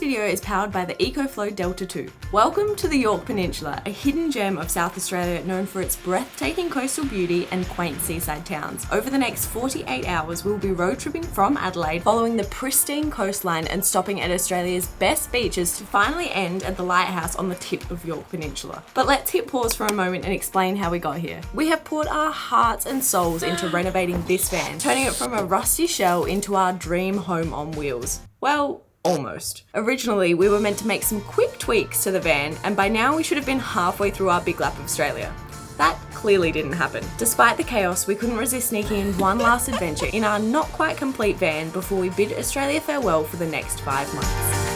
video is powered by the ECOFLOW Delta 2. Welcome to the Yorke Peninsula, a hidden gem of South Australia known for its breathtaking coastal beauty and quaint seaside towns. Over the next 48 hours, we'll be road tripping from Adelaide, following the pristine coastline and stopping at Australia's best beaches to finally end at the lighthouse on the tip of Yorke Peninsula. But let's hit pause for a moment and explain how we got here. We have poured our hearts and souls into renovating this van, turning it from a rusty shell into our dream home on wheels. Well, almost. Originally, we were meant to make some quick tweaks to the van, and by now we should have been halfway through our big lap of Australia. That clearly didn't happen. Despite the chaos, we couldn't resist sneaking in one last adventure in our not quite complete van before we bid Australia farewell for the next 5 months.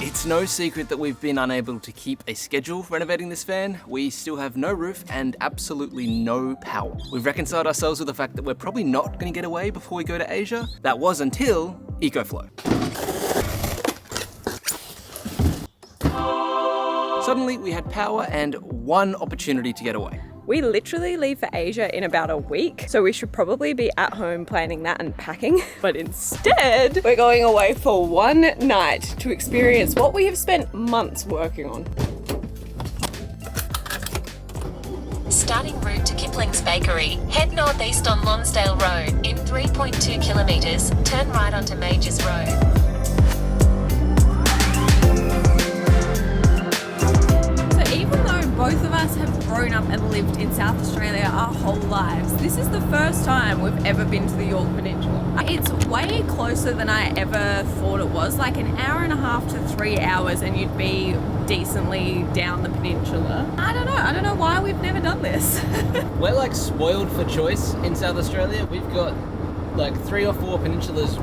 It's no secret that we've been unable to keep a schedule renovating this van. We still have no roof and absolutely no power. We've reconciled ourselves with the fact that we're probably not going to get away before we go to Asia. That was until ECOFLOW. Suddenly we had power and one opportunity to get away. We literally leave for Asia in about a week, so we should probably be at home planning that and packing. But instead, we're going away for one night to experience what we have spent months working on. Starting route to Kipling's Bakery, head northeast on Lonsdale Road. In 3.2 kilometres, turn right onto Majors Road. Both of us have grown up and lived in South Australia our whole lives. This is the first time we've ever been to the Yorke Peninsula. It's way closer than I ever thought it was, like an hour and a half to 3 hours and you'd be decently down the peninsula. I don't know why we've never done this. We're like spoiled for choice in South Australia. We've got like 3 or 4 peninsulas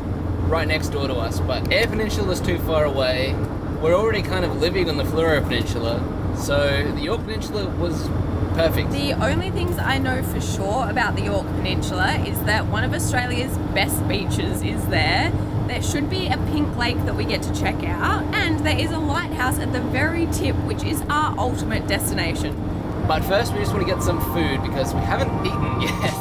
right next door to us, but Eyre Peninsula's too far away. We're already kind of living on the Flahertys Peninsula. So the Yorke Peninsula was perfect. The only things I know for sure about the Yorke Peninsula is that one of Australia's best beaches is there. There should be a pink lake that we get to check out, and there is a lighthouse at the very tip, which is our ultimate destination. But first we just want to get some food because we haven't eaten yet.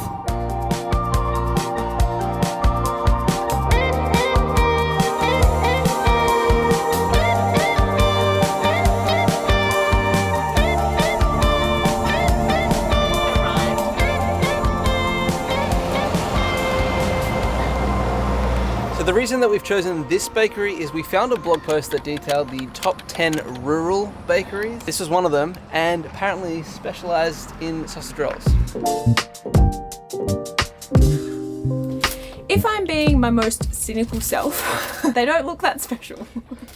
The reason that we've chosen this bakery is we found a blog post that detailed the top 10 rural bakeries. This was one of them, and apparently specialised in sausage rolls. If I'm being my most cynical self, they don't look that special.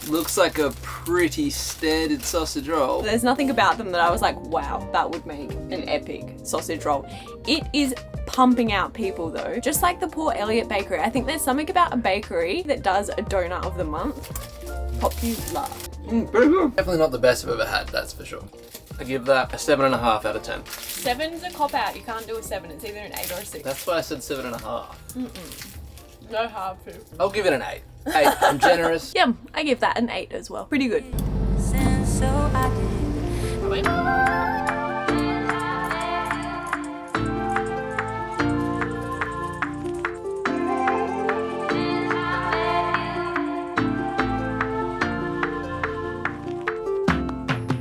Looks like a pretty standard sausage roll. There's nothing about them that I was like, wow, that would make an epic sausage roll. It is pumping out people though, just like the Port Elliot Bakery. I think there's something about a bakery that does a donut of the month. Popular. Definitely not the best I've ever had, that's for sure. I give that a 7.5 out of 10. 7's a cop out. You can't do a 7. It's either an 8 or a 6. That's why I said 7.5. No hard food. I'll give it an 8. 8. I'm generous. Yeah, I give that an 8 as well. Pretty good.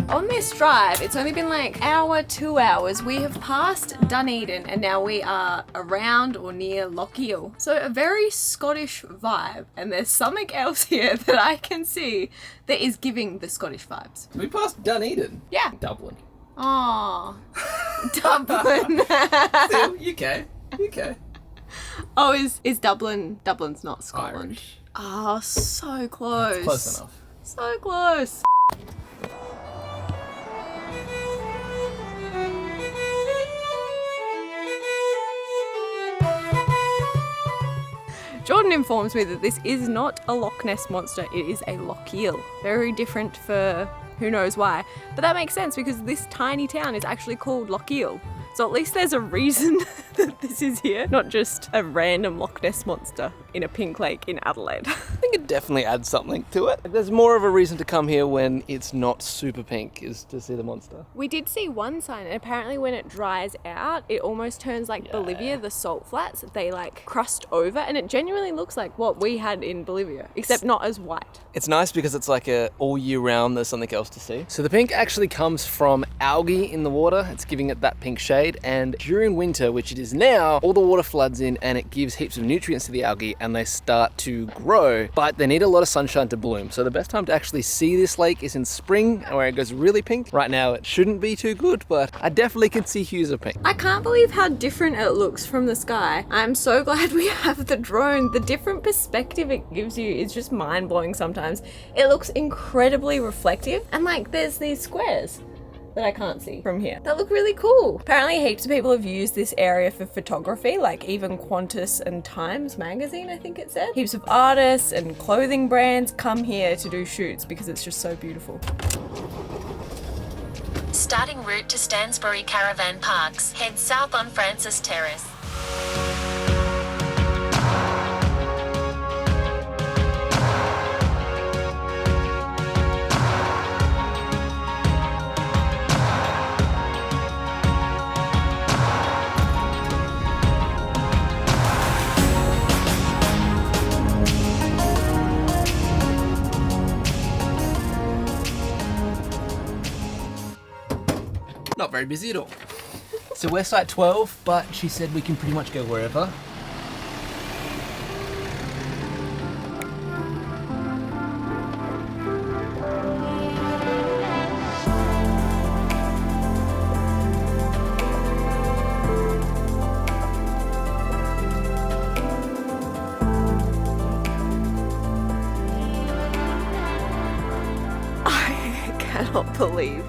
On this drive, it's only been like hour, 2 hours. We have passed Dunedin and now we are around or near Lochiel. So a very Scottish vibe, and there's something else here that I can see that is giving the Scottish vibes. We passed Dunedin. Yeah. Dublin. Aww. Dublin. Still, UK. Oh, is Dublin? Dublin's not Scotland. Irish. Oh, so close. Close enough. So close. Jordan informs me that this is not a Loch Ness monster, it is a Lochiel. Very different for who knows why. But that makes sense because this tiny town is actually called Lochiel. So at least there's a reason that this is here, not just a random Loch Ness monster in a pink lake in Adelaide. I think it definitely adds something to it. There's more of a reason to come here when it's not super pink, is to see the monster. We did see one sign, and apparently when it dries out, it almost turns like Bolivia, the salt flats. They like crust over, and it genuinely looks like what we had in Bolivia, except not as white. It's nice because it's like all year round there's something else to see. So the pink actually comes from algae in the water. It's giving it that pink shade, and during winter, which it is now, all the water floods in and it gives heaps of nutrients to the algae and they start to grow, but they need a lot of sunshine to bloom. So the best time to actually see this lake is in spring, where it goes really pink. Right now it shouldn't be too good, but I definitely can see hues of pink. I can't believe how different it looks from the sky. I'm so glad we have the drone. The different perspective it gives you is just mind-blowing sometimes. It looks incredibly reflective, and like there's these squares that I can't see from here that look really cool. Apparently heaps of people have used this area for photography, like even Qantas and Times magazine, I think it said. Heaps of artists and clothing brands come here to do shoots because it's just so beautiful. Starting route to Stansbury Caravan Parks. Head south on Francis Terrace. Not very busy at all. So we're site 12, but she said we can pretty much go wherever. I cannot believe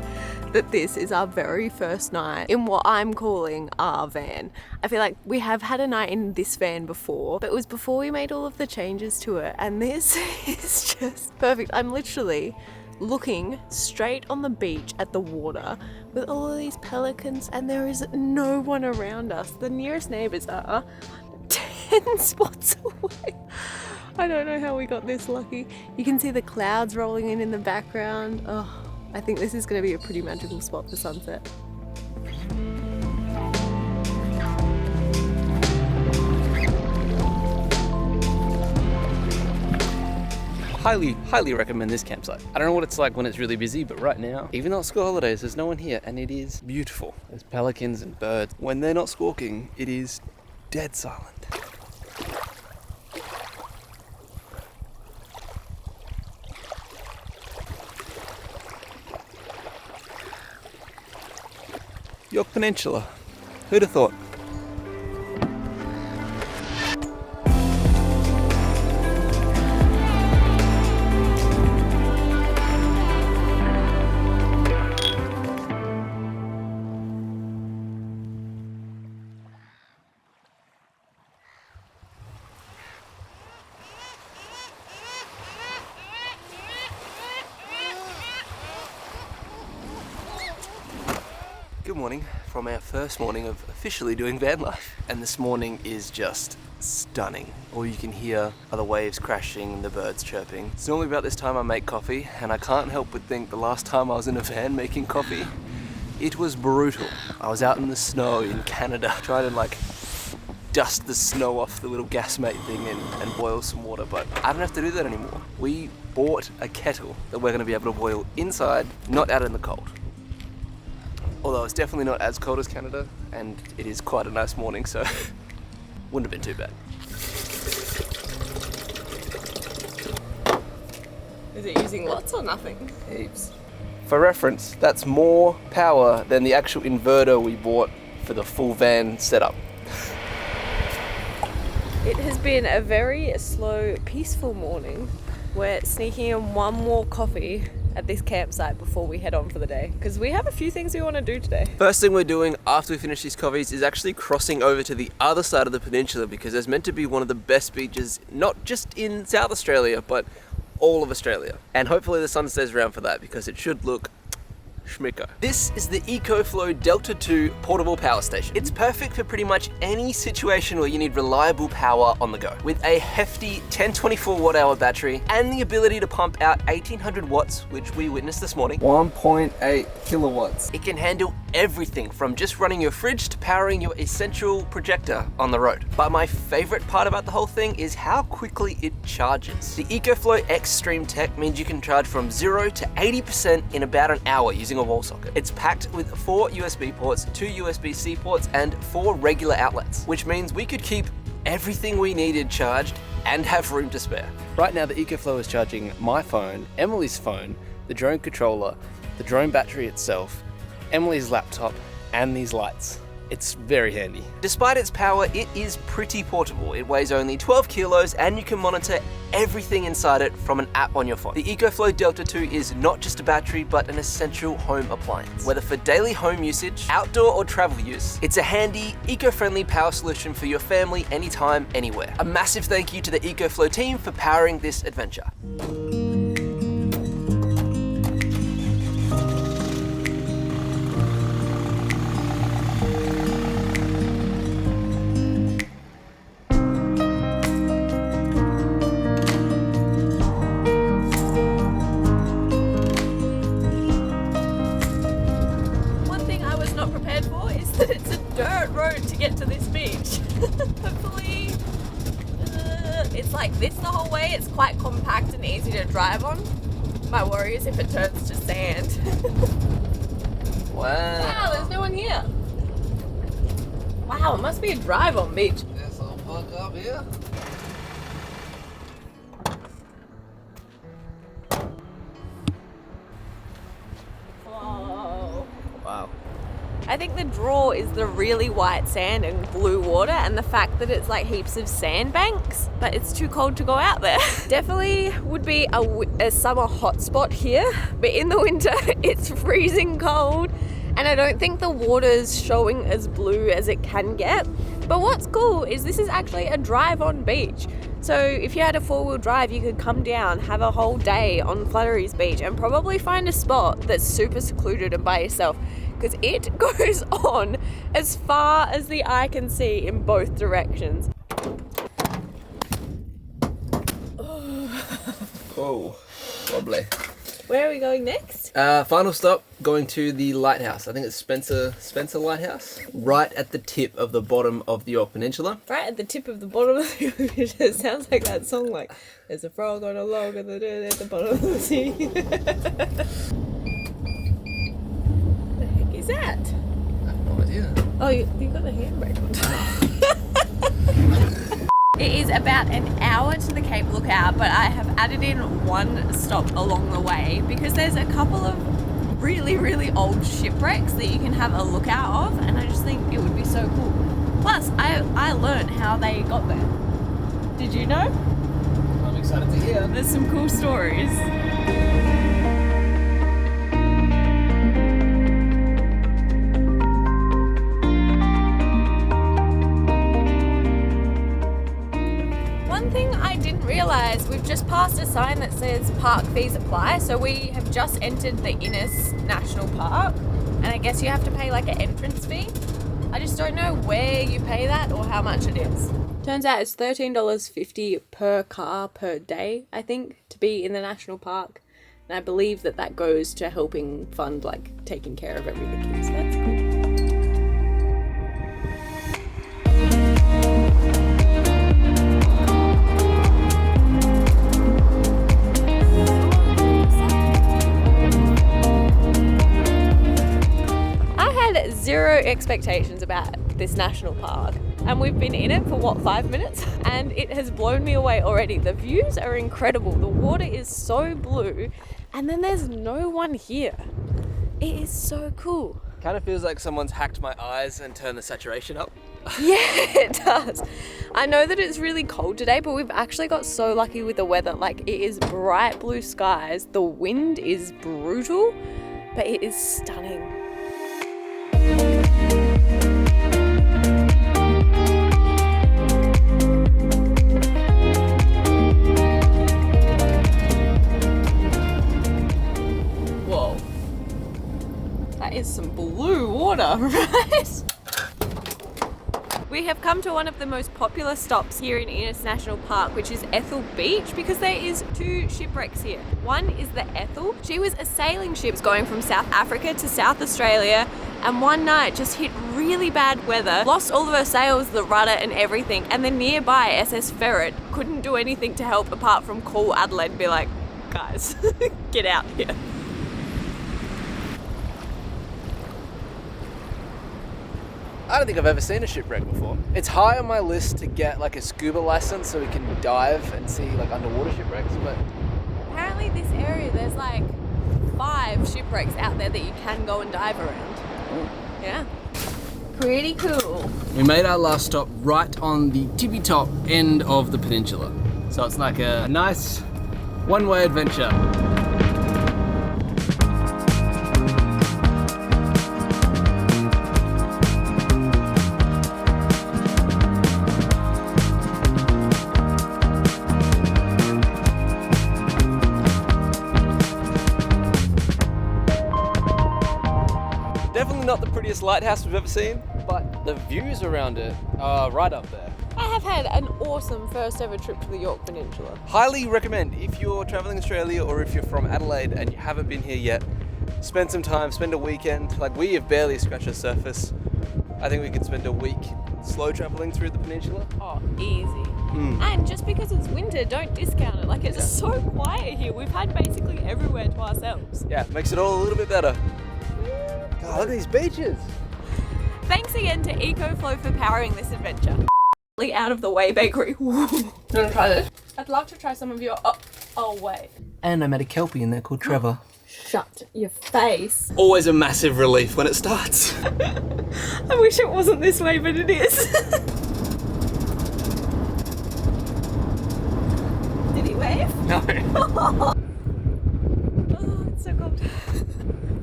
that this is our very first night in what I'm calling our van. I feel like we have had a night in this van before, but it was before we made all of the changes to it, and this is just perfect. I'm literally looking straight on the beach at the water with all of these pelicans, and there is no one around us. The nearest neighbours are 10 spots away. I don't know how we got this lucky. You can see the clouds rolling in the background. Oh, I think this is going to be a pretty magical spot for sunset. Highly recommend this campsite. I don't know what it's like when it's really busy, but right now, even though it's school holidays, there's no one here, and it is beautiful. There's pelicans and birds. When they're not squawking, it is dead silent. Yorke Peninsula. Who'd have thought? Good morning from our first morning of officially doing van life. And this morning is just stunning. All you can hear are the waves crashing and the birds chirping. It's normally about this time I make coffee, and I can't help but think the last time I was in a van making coffee, it was brutal. I was out in the snow in Canada trying to like dust the snow off the little gas mate thing and boil some water, but I don't have to do that anymore. We bought a kettle that we're going to be able to boil inside, not out in the cold. Although it's definitely not as cold as Canada, and it is quite a nice morning, so wouldn't have been too bad. Is it using lots or nothing? Heaps. For reference, that's more power than the actual inverter we bought for the full van setup. It has been a very slow, peaceful morning. We're sneaking in one more coffee at this campsite before we head on for the day, because we have a few things we want to do today. First thing we're doing after we finish these coffees is actually crossing over to the other side of the peninsula, because there's meant to be one of the best beaches, not just in South Australia, but all of Australia. And hopefully the sun stays around for that, because it should look schmicko. This is the ECOFLOW Delta 2 portable power station. It's perfect for pretty much any situation where you need reliable power on the go. With a hefty 1024 watt hour battery and the ability to pump out 1800 watts, which we witnessed this morning, 1.8 kilowatts. It can handle everything from just running your fridge to powering your essential projector on the road. But my favorite part about the whole thing is how quickly it charges. The ECOFLOW X Stream Tech means you can charge from 0 to 80% in about an hour using a wall socket. It's packed with 4 USB ports, 2 USB-C ports, and 4 regular outlets, which means we could keep everything we needed charged and have room to spare. Right now, the ECOFLOW is charging my phone, Emily's phone, the drone controller, the drone battery itself, Emily's laptop, and these lights. It's very handy. Despite its power, it is pretty portable. It weighs only 12 kilos and you can monitor everything inside it from an app on your phone. The ECOFLOW Delta 2 is not just a battery, but an essential home appliance. Whether for daily home usage, outdoor or travel use, it's a handy, eco-friendly power solution for your family anytime, anywhere. A massive thank you to the ECOFLOW team for powering this adventure. Get to this beach. Hopefully it's like this the whole way. It's quite compact and easy to drive on. My worry is if it turns to sand. Wow, there's no one here. Wow, it must be a drive on beach. Yes, I'll park up here. Whoa. Wow. I think the draw is the really white sand and blue water and the fact that it's like heaps of sandbanks, but it's too cold to go out there. Definitely would be a summer hotspot here, but in the winter it's freezing cold and I don't think the water's showing as blue as it can get. But what's cool is this is actually a drive-on beach. So if you had a four-wheel drive, you could come down, have a whole day on Flahertys Beach and probably find a spot that's super secluded and by yourself, because it goes on as far as the eye can see in both directions. Oh, wobbly. Where are we going next? Final stop, going to the lighthouse. I think it's Spencer Lighthouse. Right at the tip of the bottom of the Yorke Peninsula. Right at the tip of the bottom of the Yorke Peninsula. It sounds like that song, like, there's a frog on a log at the bottom of the sea. What the heck is that? I have no idea. Oh, you got the handbrake on. It is about an hour to the Cape Lookout, but I have added in one stop along the way because there's a couple of really, really old shipwrecks that you can have a look out of, and I just think it would be so cool. Plus, I learned how they got there. Did you know? I'm excited to hear. There's some cool stories. Realize we've just passed a sign that says park fees apply, so we have just entered the Innes National Park, and I guess you have to pay like an entrance fee. I just don't know where you pay that or how much it is. Turns out it's $13.50 per car per day, I think, to be in the national park, and I believe that that goes to helping fund like taking care of everything, so that's cool. Zero expectations about this national park, and we've been in it for what, 5 minutes, and it has blown me away already. The views are incredible, the water is so blue, and then there's no one here. It is so cool. Kind of feels like someone's hacked my eyes and turned the saturation up. Yeah, it does. I know that it's really cold today, but we've actually got so lucky with the weather. Like, it is bright blue skies, the wind is brutal, but it is stunning. water, right? We have come to one of the most popular stops here in Innes National Park, which is Ethel Beach, because there is 2 shipwrecks here. One is the Ethel. She was a sailing ship going from South Africa to South Australia, and one night just hit really bad weather, lost all of her sails, the rudder and everything, and the nearby SS Ferret couldn't do anything to help apart from call Adelaide and be like, guys, get out here. I don't think I've ever seen a shipwreck before. It's high on my list to get like a scuba license so we can dive and see like underwater shipwrecks, but Apparently this area, there's like 5 shipwrecks out there that you can go and dive around. Yeah. Pretty cool. we made our last stop right on the tippy top end of the peninsula. So it's like a nice one-way adventure. Definitely not the prettiest lighthouse we've ever seen, but the views around it are right up there. I have had an awesome first ever trip to the Yorke Peninsula. Highly recommend if you're traveling Australia or if you're from Adelaide and you haven't been here yet, spend some time, spend a weekend. Like, we have barely scratched the surface. I think we could spend a week slow traveling through the peninsula. Oh, easy. And just because it's winter, don't discount it. Like, it's so quiet here. We've had basically everywhere to ourselves. Yeah, makes it all a little bit better. God, look at these beaches. Thanks again to EcoFlow for powering this adventure. Out of the way bakery. You want to try this? I'd love to try some of your. Oh wait. And I met a Kelpie in there called Trevor. Shut your face. Always a massive relief when it starts. I wish it wasn't this way, but it is. Did he wave? No. Oh, it's so cold.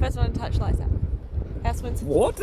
First one to touch lights out. House winds. What?